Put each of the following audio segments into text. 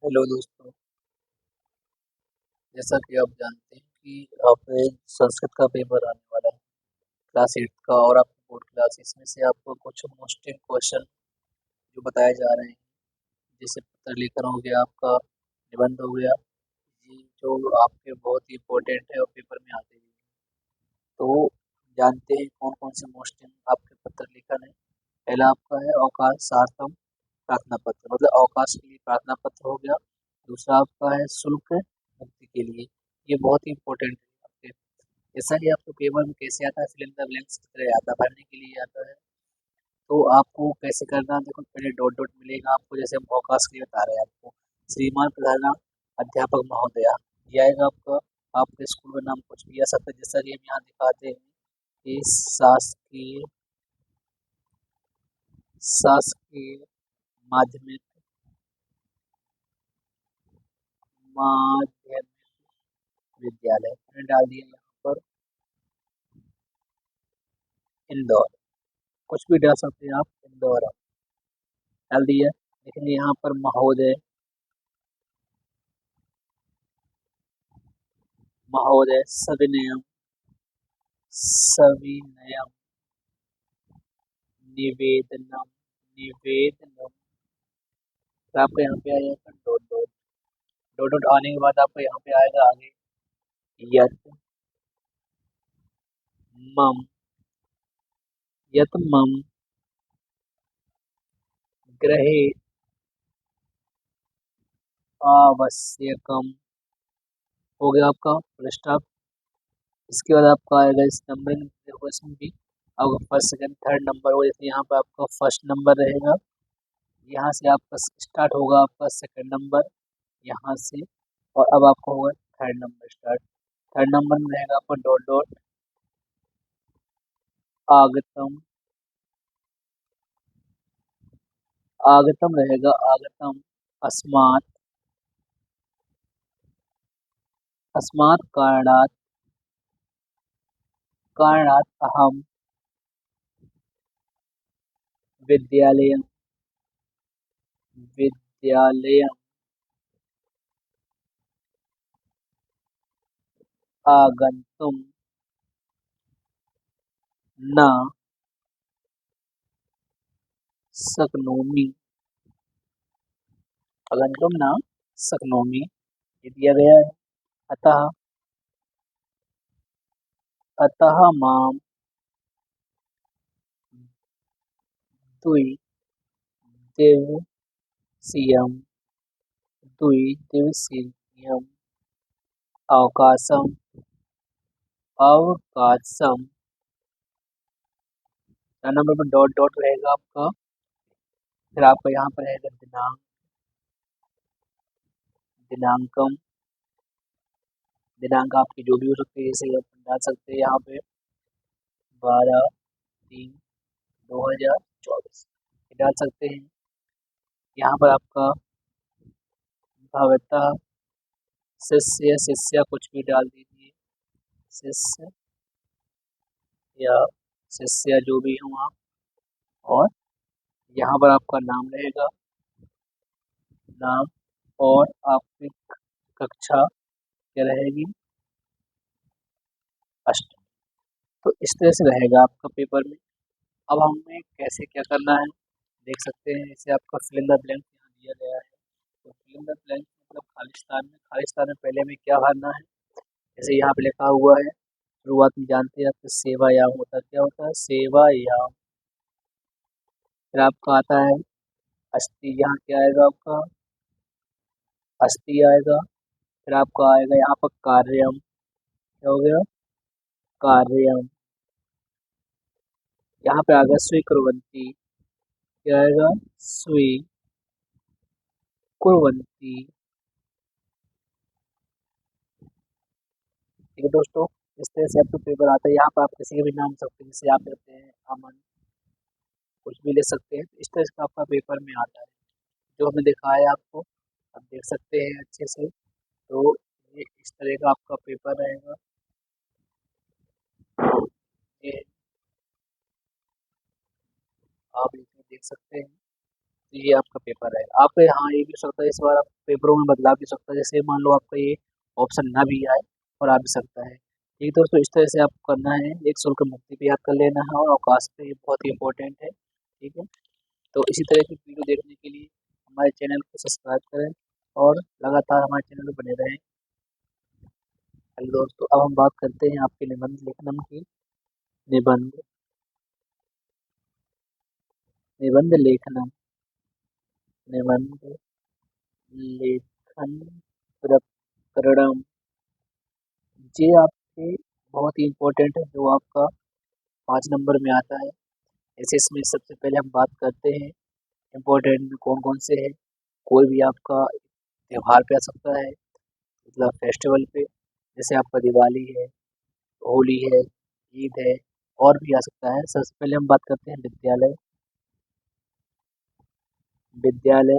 Hello दोस्तों। जैसा कि आप जानते हैं कि आप संस्कृत का पेपर आने वाला है क्लास 8 का, और आपको बोर्ड क्लास, इसमें से आपको कुछ मोस्ट क्वेश्चन जो बताए जा रहे हैं, जैसे पत्र लेखन हो गया, आपका निबंध हो गया, ये जो आपके बहुत ही इम्पोर्टेंट है और पेपर में आते हैं। तो जानते हैं कौन कौन से मोस्ट आपके पत्र लेखन है। पहला आपका है अवकाश सार्थम प्रार्थना पत्र, मतलब अवकाश के लिए प्रार्थना पत्र हो गया। दूसरा आपका है शुल्क मुक्ति के लिए, ये बहुत ही इंपॉर्टेंट है आपके। जैसा कि आपको पेपर में कैसे आता है, फिल इन द ब्लैंक्स की तरह आता है, भरने के लिए आता है। तो आपको कैसे करना है, देखो पहले डॉट डॉट मिलेगा आपको, जैसे हम अवकाश के लिए बता रहे हैं आपको, श्रीमान प्रधान अध्यापक महोदया, ये आएगा आपका। आपके स्कूल का नाम कुछ भी आ सकता है, जैसा कि हम यहाँ दिखाते हैं कि शासकीय शासकीय माध्यमिक माध्यमिक विद्यालय मैंने डाल दिया यहाँ पर, इंदौर। कुछ भी डाल सकते हैं आप, इंदौर आप डाल दिया। लेकिन यहाँ पर महोदय, महोदय सविनयम, सविनयम निवेदनम, निवेदनम। तो आपको यहाँ पे आएगा डॉट डॉट, डॉट डॉट आने के बाद आपको यहाँ पे आएगा आगे यत मम, यत मम गृहे आवश्यकम, हो गया आपका फुल स्टॉप। इसके बाद आपका आएगा इस नंबरिंग, देखो इसमें भी आपका फर्स्ट सेकंड थर्ड नंबर हो, जैसे यहाँ पर आपका फर्स्ट नंबर रहेगा, यहाँ से आपका स्टार्ट होगा आपका सेकंड नंबर यहाँ से, और अब आपको होगा third number start. Third number में रहेगा आपका डॉट डॉट आगतम, आगतम रहेगा आगतम अस्मात्, अस्मात् कारणात्, कारणात् अहम विद्यालयम, विद्यालयम आगन्तुम न शक्नोमि, आगन्तुम न शक्नोमि, ये दिया गया है। अतः, अतः माम द्विदिवसीयम, द्विदिवसीयम अवकाशम, अवकाशम, चार नंबर पर डॉट डॉट रहेगा आपका, फिर आपका यहाँ पर रहेगा दिनांक, दिनांकम, दिनांक आपकी जो भी हो सकती है, जैसे आप डाल सकते हैं यहाँ पे 12/3/2024 डाल सकते हैं। यहाँ पर आपका भवतः शिष्य, शिष्या कुछ भी डाल दीजिए, शिष्य या शिष्या जो भी हो आप। और यहाँ पर आपका नाम रहेगा, नाम, और आपकी कक्षा क्या रहेगी, अष्टम। तो इस तरह से रहेगा आपका पेपर में। अब हमें कैसे क्या करना है देख सकते हैं, जैसे आपका फिल इन द ब्लैंक यहाँ दिया गया है। तो फिल इन द ब्लैंक मतलब खालिस्तान में, खालिस्तान में पहले में क्या भरना है, जैसे यहाँ पे लिखा हुआ है, शुरुआत में जानते हैं आपको सेवायाम होता है, क्या होता है सेवायाम। फिर आपका आता है अस्थि, यहाँ क्या आएगा आपका अस्थि आएगा। फिर आपका आएगा यहाँ पर कार्यम, क्या हो गया कार्यम। यहाँ पे आ गया स्वीकुर्वन्ति, क्या आएगा स्वीकुर्वन्ति। ठीक है दोस्तों, इस तरह से आपको पेपर आता है। यहाँ पर आप किसी का भी नाम सकते हैं, जैसे आप लेते हैं अमन, कुछ भी ले सकते हैं। इस तरह से आपका पेपर में आता है, जो हमने दिखाया आपको, आप देख सकते हैं अच्छे से। तो ये इस तरह का आपका पेपर रहेगा, ये आप इसमें देख सकते हैं। तो ये आपका पेपर है। आप हाँ ये भी हो सकता है इस बार आप पेपरों में बदलाव भी हो सकता है, जैसे मान लो आपका ये ऑप्शन ना भी आए और आ भी सकता है। ठीक है दोस्तों, इस तरह से आपको करना है, एक शुल्क मुक्ति भी याद कर लेना है और अवकाश पे ये बहुत ही इंपॉर्टेंट है। ठीक है, तो इसी तरह की वीडियो देखने के लिए हमारे चैनल को सब्सक्राइब करें और लगातार हमारे चैनल में बने रहें। हेलो दोस्तों, अब हम बात करते हैं आपके निबंध लेखनम की। निबंध निबंध लेखनम निबंध लेखन प्रकरणम, ये आपके बहुत ही इम्पोर्टेंट है, जो आपका 5 नंबर में आता है। ऐसे इसमें सबसे पहले हम बात करते हैं इम्पोर्टेंट में कौन कौन से हैं। कोई भी आपका त्योहार पे आ सकता है, मतलब फेस्टिवल पे, जैसे आपका दिवाली है, होली है, ईद है, और भी आ सकता है। सबसे पहले हम बात करते हैं विद्यालय। विद्यालय,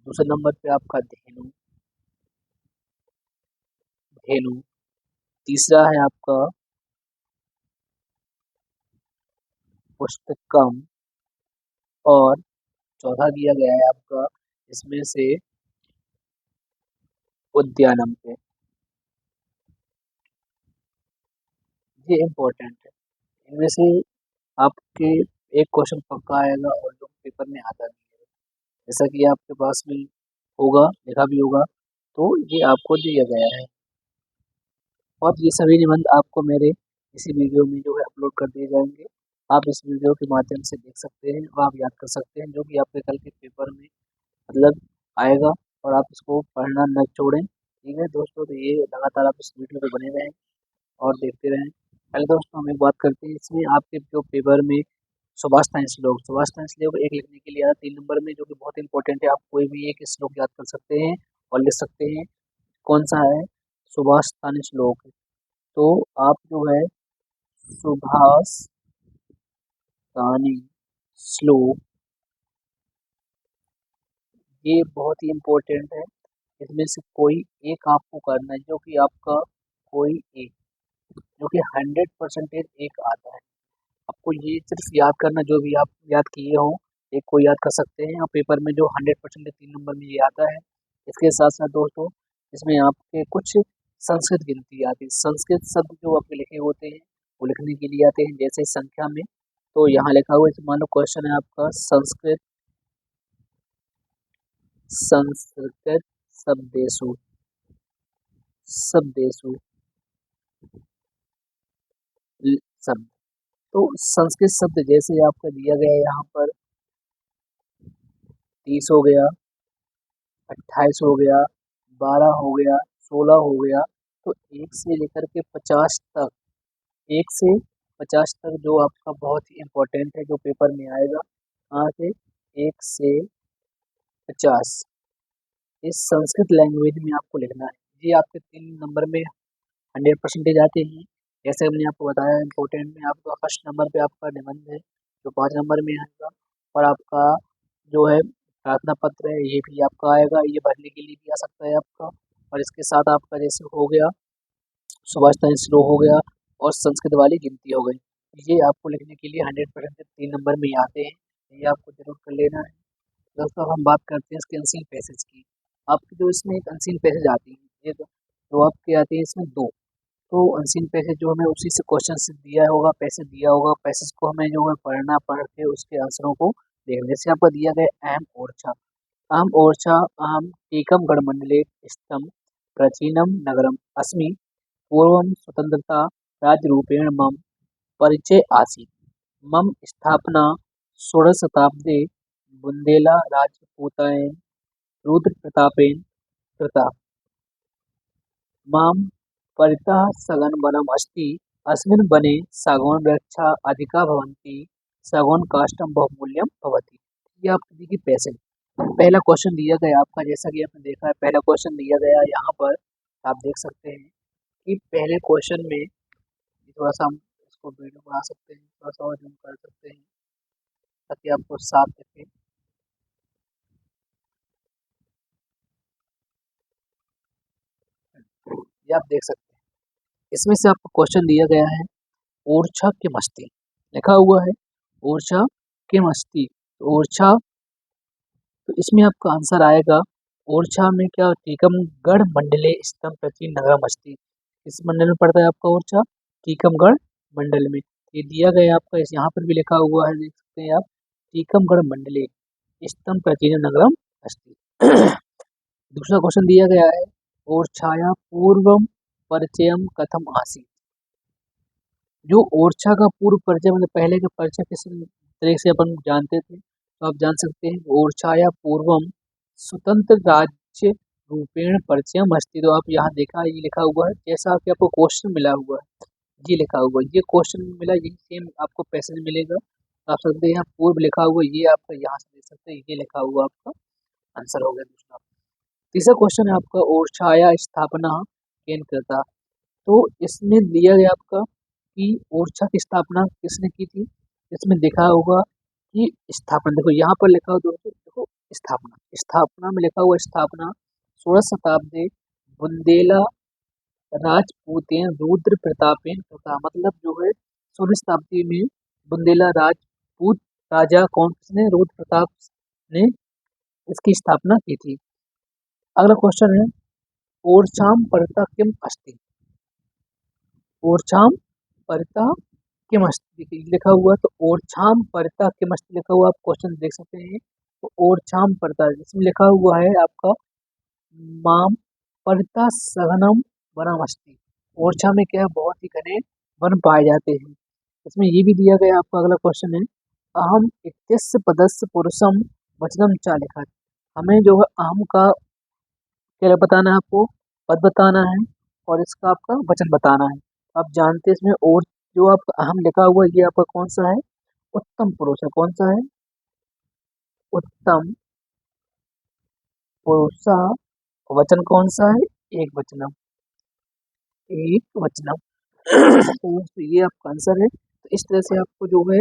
दूसरे नंबर पे आपका धेनु। धेनु, तीसरा है आपका पुस्तकम, और चौथा दिया गया है आपका इसमें से उद्यानम पे। ये इम्पोर्टेंट है, इनमें से आपके एक क्वेश्चन पक्का आएगा और जो पेपर में आता नहीं है, जैसा कि आपके पास में होगा, लिखा भी होगा, तो ये आपको दिया गया है। और ये सभी निबंध आपको मेरे इसी वीडियो में जो है अपलोड कर दिए जाएंगे। आप इस वीडियो के माध्यम से देख सकते हैं और आप याद कर सकते हैं, जो कि आपके कल के पेपर में मतलब आएगा, और आप इसको पढ़ना न छोड़ें। ठीक है दोस्तों, तो ये लगातार आप इस वीडियो पे बने रहें और देखते रहें। पहले दोस्तों हम एक बात करते हैं, इसमें आपके जो पेपर में सुभाष तानी श्लोक एक लिखने के लिए आता है 3 नंबर में, जो कि बहुत इंपॉर्टेंट है। आप कोई भी एक श्लोक याद कर सकते हैं और लिख सकते हैं। कौन सा है? सुभाष तानी श्लोक। तो आप जो है सुभाष तानी श्लोक, ये बहुत ही इम्पोर्टेंट है। इसमें से कोई एक आपको करना है, जो कि आपका कोई एक, जो कि 100% एक आता है। आपको ये सिर्फ याद करना, जो भी आप याद किए हो एक को याद कर सकते हैं, और पेपर में जो 100% 3 नंबर में ये आता है। इसके साथ साथ दोस्तों, इसमें आपके कुछ संस्कृत गिनती आती है। संस्कृत शब्द जो आपके लिखे होते हैं वो लिखने के लिए आते हैं, जैसे संख्या में। तो यहाँ लिखा हुआ है, मान लो क्वेश्चन है आपका संस्कृत संस्कृत शब्देशु शब्देशु शब्द। तो संस्कृत शब्द जैसे आपका दिया गया है यहाँ पर 30 हो गया, 28 हो गया, 12 हो गया, 16 हो गया। तो 1 से लेकर के 50 तक, 1 से 50 तक जो आपका बहुत ही इम्पोर्टेंट है, जो पेपर में आएगा। कहाँ से? 1 से 50, इस संस्कृत लैंग्वेज में आपको लिखना है। ये आपके 3 नंबर में 100% आते हैं। जैसे मैंने आपको बताया इम्पोर्टेंट में, आपका फर्स्ट नंबर पे आपका निबंध है, जो 5 नंबर में आएगा। और आपका जो है प्रार्थना पत्र है, ये भी आपका आएगा, ये भरने के लिए भी आ सकता है आपका। और इसके साथ आपका जैसे हो गया सुभाष तानी श्लोक हो गया, और संस्कृत वाली गिनती हो गई। ये आपको लिखने के लिए 100% 3 नंबर में ही आते हैं, ये आपको जरूर कर लेना है। दोस्तों अब हम बात करते हैं इसके अनसीन पैसेज की। आपकी जो इसमें एक अनसीन पैसेज आती है, ये जो आपके आती है इसमें दो। तो अनसीन पैसेज जो हमें उसी से क्वेश्चन से दिया होगा, पैसेज दिया होगा, पैसेज को हमें जो है पढ़ना, पढ़ के उसके आंसरों को देखना। जैसे आपको दिया गया एम ओरछा, आम ओरछा आम एकम गणमंडले स्तं प्राचीनम नगरम अस्मि पूर्वं स्वतंत्रता राज्यरूपेण मम परिचय आसीत्। मम स्थापना षोडशशताब्दे बुन्देला राजपूतेन रुद्रप्रतापेन कृता। मां परितः सघनं वनम् अस्ति, अस्मिन् वने सागौनवृक्षाः अधिका भवन्ति, सागौनकाष्ठं बहुमूल्यं भवति। ये आपको देखिए पैसे, पहला क्वेश्चन दिया गया आपका, जैसा कि आपने देखा है पहला क्वेश्चन दिया गया यहाँ पर। आप देख सकते हैं कि पहले क्वेश्चन में थोड़ा सा हम इसको वीडियो बना सकते हैं, थोड़ा सा और जूम कर सकते हैं ताकि आपको साफ दिखे। ये आप देख सकते हैं, इसमें से आपको क्वेश्चन दिया गया है ओरछा के मस्ती, लिखा हुआ है ओरछा के मस्ती। तो ओरछा तो इसमें आपका आंसर आएगा ओरछा में क्या टीकमगढ़ मंडले स्तंभ प्राचीन नगरम अस्ति। इस मंडल में पड़ता है आपका ओरछा, टीकमगढ़ मंडल में। ये दिया गया है आपका, इस यहाँ पर भी लिखा हुआ है, देख सकते हैं आप, टीकमगढ़ मंडले स्तंभ प्राचीन नगरम अस्ति। दूसरा क्वेश्चन दिया गया है ओरछाया पूर्वम परिचयम कथम आसीत्। जो ओरछा का पूर्व परिचय मतलब पहले का परिचय किस तरह से अपन जानते थे, तो आप जान सकते हैं ओरछाया पूर्वम स्वतंत्र राज्य रूपेण परिचयम अस्ति। तो आप यहाँ देखा ये लिखा हुआ है, जैसा कि आपको क्वेश्चन मिला हुआ है ये लिखा हुआ है, ये क्वेश्चन मिला यही सेम आपको पैसेज मिलेगा। आप सकते हैं यहाँ पूर्व लिखा हुआ ये आपका यहाँ से देख सकते हैं, ये लिखा हुआ आपका आंसर हो गया दूसरा। तीसरा क्वेश्चन है आपका ओरछाया स्थापना केन करता। तो इसमें दिया गया आपका कि ओरछा की स्थापना किसने की थी। इसमें देखा होगा कि स्थापना, देखो यहाँ पर लिखा हुआ दोस्तों, देखो स्थापना, स्थापना में लिखा हुआ स्थापना 16 शताब्दी बुंदेला राजपूतेन रुद्र प्रतापेन कृता। मतलब जो है 16वीं शताब्दी में बुंदेला राजपूत राजा कौन किसने, रुद्र प्रताप ने इसकी स्थापना की थी। अगला क्वेश्चन है ओरछाम परता किम अस्ति। ओरछाम परता किम अस्ति लिखा हुआ, तो ओरछाम परता किम अस्ति लिखा हुआ, आप क्वेश्चन देख सकते हैं। तो ओरछाम परता इसमें लिखा हुआ है आपका माम परता सघनम वनम अस्ति। ओरछा में क्या है, बहुत ही घने वन पाए जाते हैं। इसमें ये भी दिया गया आपका अगला क्वेश्चन है अहम इत्यस्य पदस्य पुरुषम वचनम चा लिखा। हमें जो है अहम का क्या बताना है, आपको पद बताना है और इसका आपका वचन बताना है। आप जानते हैं इसमें और जो आपका अहम लिखा हुआ है ये आपका कौन सा है, उत्तम पुरुष है। कौन सा है, उत्तम पुरुषा। वचन कौन सा है, एक वचनम, एक वचनम। तो दोस्तों ये आपका आंसर है। तो इस तरह से आपको जो है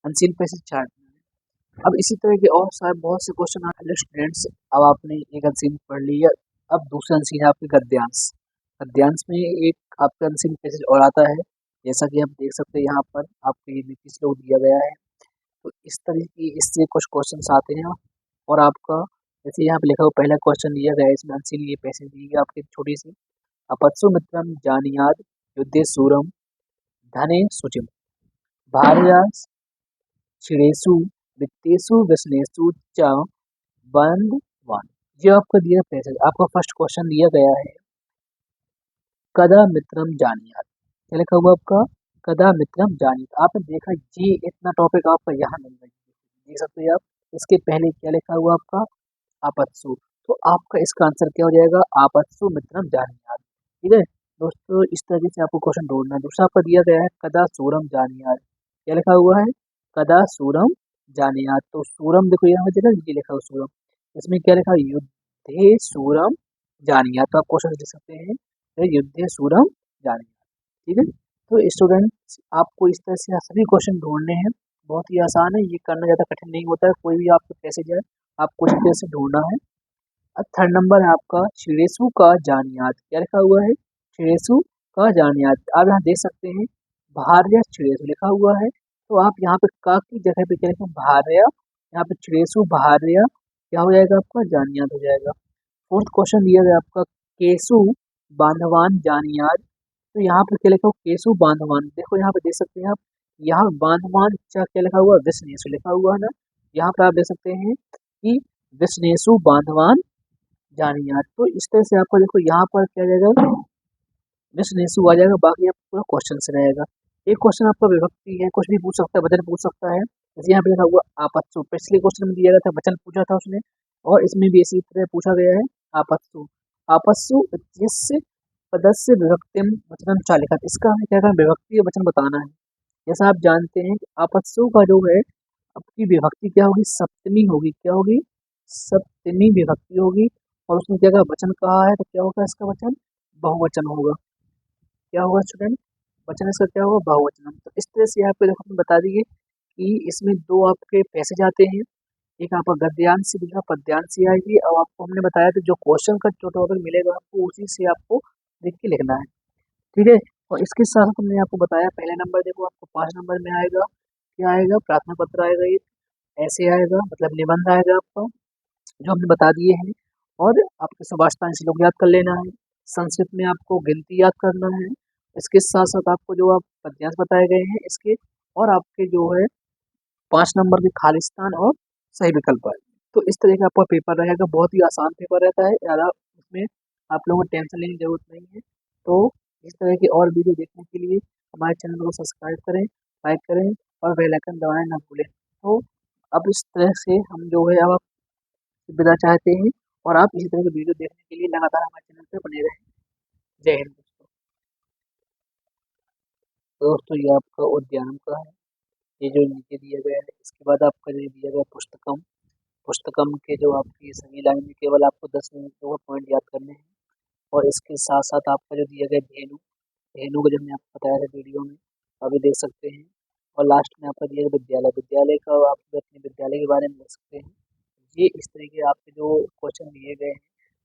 अनसीन पैसेज चार्ट में। अब इसी तरह के और सारे बहुत से क्वेश्चन आ हेलो स्टूडेंट्स, अब आपने एक अनसीन पढ़ लिया, अब दूसरा अनसीन है आपके गद्यांश। गद्यांश में एक आपका अनसीन पैसेज और आता है, जैसा कि आप देख सकते हैं यहाँ पर आपको ये नीति श्लोक दिया गया है। तो इस तरह की इससे कुछ क्वेश्चन आते हैं और आपका जैसे यहाँ पे लिखा हुआ पहला क्वेश्चन दिया गया है, इसमें अनसीन ये पैसेज दी गई आपकी छोटी सी अपत्सु मित्रम जानियाद युद्धे सूरम धने शुचिम भार्या क्षीणेषु वित्तेषु व्यसनेषु च बंधवान। ये आपका दिया पैसेज, आपका फर्स्ट क्वेश्चन दिया गया है कदा मित्रम जानियात। क्या लिखा हुआ आपका, कदा मित्रम जानियात। आपने देखा ये इतना टॉपिक आपका यहाँ मिल रहा है, देख सकते हैं आप। इसके पहले क्या लिखा हुआ आपका आपत्सु, तो आपका इसका आंसर क्या हो जाएगा आपत्सु मित्रम जानियात। ठीक है दोस्तों, इस तरीके से आपको क्वेश्चन ढूंढना है। दूसरा आपका दिया गया है कदा सूरम जानियात। क्या लिखा हुआ है, कदा सूरम जानियात। तो सूरम देखो यहाँ पे देखा ये लिखा हुआ सूरम, इसमें क्या लिखा युद्धे सूरम जानियात। तो आप क्वेश्चन देख सकते हैं युद्धे सूरम जानियात। ठीक है, तो स्टूडेंट आपको इस तरह से सभी क्वेश्चन ढूंढने हैं, बहुत ही आसान है, ये करना ज़्यादा कठिन नहीं होता है। कोई भी आपको कैसे जाए आपको इस तरह से ढूंढना है। अब थर्ड नंबर है आपका श्रेयसु का जानियात। क्या लिखा हुआ है, श्रेयसु का जानियात। आप यहाँ देख सकते हैं भार्या श्रेयसु लिखा हुआ है, तो आप यहाँ पे का की जगह पे क्या लिखें भार्या, यहाँ पे श्रेयसु भार्या क्या हो जाएगा आपका जानियात हो जाएगा। फोर्थ क्वेश्चन दिया गया आपका केसु बांधवान जानियात। तो यहाँ पे क्या लिखा हुआ केसु बांधवान, देखो यहाँ पे देख सकते हैं आप, यहाँ बांधवान क्या लिखा हुआ विष्णेशु लिखा हुआ है ना। यहाँ पे आप देख सकते हैं कि विष्णेशु बांधवान जानियात। तो इस तरह से आपको देखो यहाँ पर क्या जाएगा विष्णेशु आ जाएगा, बाकी आपका पूरा क्वेश्चन से रहेगा। एक क्वेश्चन आपका विभक्ति है, कुछ भी पूछ सकता है, वचन पूछ सकता है। जैसे यहाँ पे लिखा हुआ आपत्सु, पिछले क्वेश्चन में दिया गया था वचन पूछा था उसने, और इसमें भी इसी तरह पूछा गया है आपत्सु। आपत्सु इत्यस्य पदस्य विभक्तिम वचनम चालिका। इसका हमें क्या करना विभक्ति और वचन बताना है। जैसा आप जानते हैं कि आपत्सु का जो है आपकी विभक्ति क्या होगी सप्तमी होगी। क्या होगी, सप्तमी विभक्ति होगी। और उसमें क्या कहा वचन कहा है, तो क्या होगा इसका वचन बहुवचन होगा। क्या होगा स्टूडेंट, वचन इसका क्या होगा बहुवचन। तो इस तरह से आपको देखो हम बता दिए कि इसमें दो आपके पैसेज आते हैं, एक आपका गद्यांश से दूसरा पद्यांश से आएगी। और आपको हमने बताया था जो क्वेश्चन का जो टॉपिक मिलेगा आपको उसी से आपको देख के लिखना है। ठीक है, और इसके साथ हमने आपको बताया पहले नंबर देखो आपको 5 नंबर में आएगा क्या आएगा प्रार्थना पत्र आएगा, ये ऐसे आएगा मतलब निबंध आएगा आपका। जो हमने बता दिए हैं। और आपके सुभाषितांश लोग याद कर लेना है। संस्कृत में आपको गिनती याद करना है। इसके साथ-साथ आपको जो आप पद्यांश बताए गए हैं इसके, और आपके जो है 5 नंबर के खालिस्तान और सही विकल्प है। तो इस तरह का आपका पेपर रहेगा, बहुत ही आसान पेपर रहता है, ज़्यादा उसमें आप लोगों को टेंशन लेने की ज़रूरत नहीं है। तो इस तरह की और वीडियो देखने के लिए हमारे चैनल को सब्सक्राइब करें, लाइक करें और बेल आइकन दबाना ना भूलें। तो अब इस तरह से हम जो है अब आपसे विदा चाहते हैं, और आप इसी तरह की वीडियो देखने के लिए लगातार हमारे चैनल पे बने रहें। जय हिंद दोस्तों। तो दोस्तों ये आपका उद्यान का है, ये जो नीचे दिया गया है, इसके बाद आपका जो दिया गया पुस्तकम, पुस्तकम के जो आपकी सभी लाइन में केवल आपको 10 मिनट जो है पॉइंट याद करने हैं। और इसके साथ-साथ आपका जो दिया गया धेनु, धेनु को जो मैंने आपको बताया था वीडियो में, अभी देख सकते हैं। और लास्ट में आपका दिया गया विद्यालय, विद्यालय का आप अपने विद्यालय के बारे में लिख सकते हैं। ये इस तरह के आपके जो क्वेश्चन दिए गए हैं,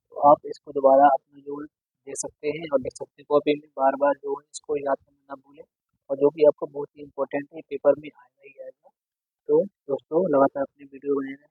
तो आप इसको दोबारा अपना जो है देख सकते हैं और लिख सकते हैं कॉपी में, बार-बार जो है इसको याद करना ना भूलें। और जो भी आपको बहुत ही इम्पोर्टेंट है, पेपर में आएगा ही आएगा। तो दोस्तों लगातार अपनी वीडियो बनाए रहें।